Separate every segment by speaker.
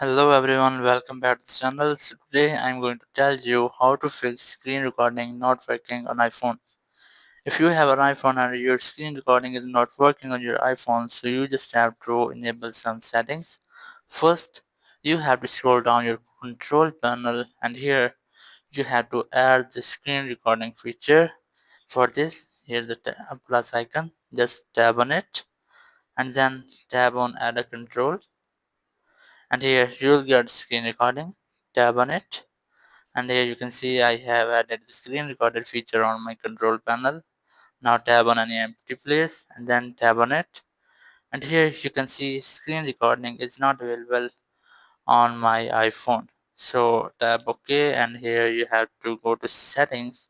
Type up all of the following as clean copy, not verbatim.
Speaker 1: Hello everyone, welcome back to the channel. So today I'm going to tell you how to fix screen recording not working on iPhone. If you have an iPhone and your screen recording is not working on your iPhone, so you just have to enable some settings. First, you have to scroll down your control panel and here you have to add the screen recording feature. For this, here's the plus icon. Just tap on it and then tap on add a control. And here you'll get screen recording. Tap on it and here you can see I have added the screen recorder feature on my control panel. Now tap on any empty place and then tap on it, and here you can see screen recording is not available on my iPhone. So tap OK and here you have to go to settings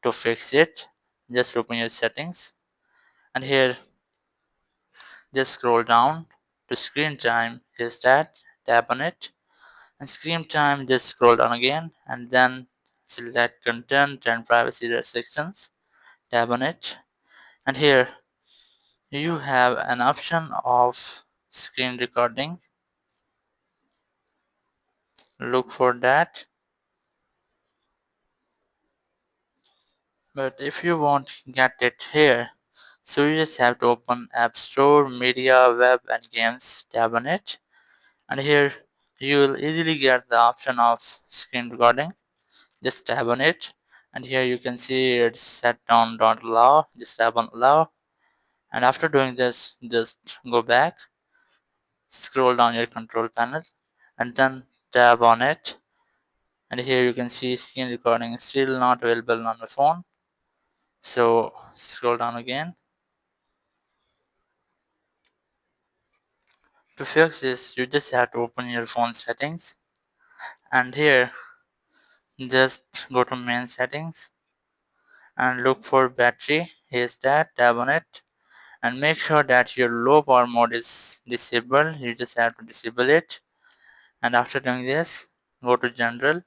Speaker 1: to fix it. Just open your settings and here just scroll down to screen time. Is that, tap on it, and screen time just scroll down again and then select content and privacy restrictions. Tap on it and here you have an option of screen recording. Look for that, but if you won't get it here, so you just have to open App Store, Media, Web and Games. Tap on it and here you will easily get the option of screen recording. Just tap on it and here you can see it's set on don't allow. Just tap on allow and after doing this just go back, scroll down your control panel and then tap on it, and here you can see screen recording is still not available on my phone. So scroll down again. To fix this you just have to open your phone settings and here just go to main settings and look for battery. Here's that, tap on it and make sure that your low power mode is disabled. You just have to disable it, and after doing this go to general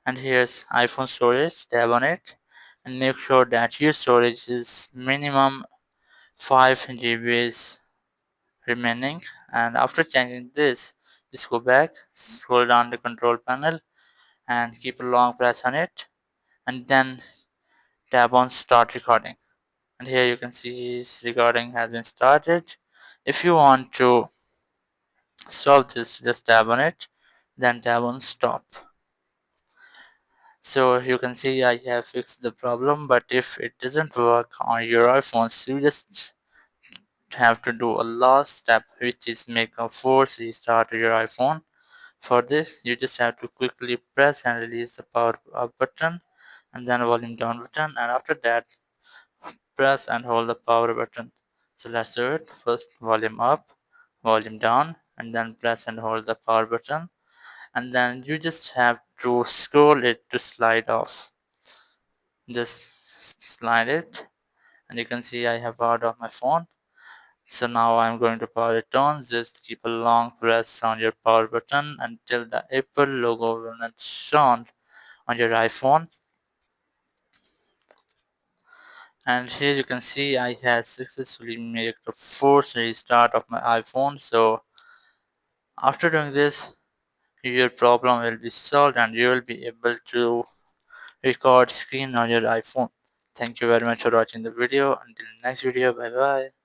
Speaker 1: and here's iPhone storage. Tap on it and make sure that your storage is minimum 5 GB remaining, and after changing this just go back, scroll down the control panel and keep a long press on it and then tap on start recording, and here you can see his recording has been started. If you want to stop this just tap on it, then tap on stop. So you can see I have fixed the problem, but if it doesn't work on your iPhones you just have to do a last step, which is make a force restart your iPhone. For this you just have to quickly press and release the power up button and then volume down button, and after that press and hold the power button. So let's do it. First volume up, volume down, and then press and hold the power button, and then you just have to scroll it to slide off. Just slide it and you can see I have powered off my phone. So now I'm going to power it on. Just keep a long press on your power button until the Apple logo will not shown on your iPhone. And here you can see I have successfully made a forced restart of my iPhone. So after doing this, your problem will be solved and you will be able to record screen on your iPhone. Thank you very much for watching the video. Until next video, bye bye.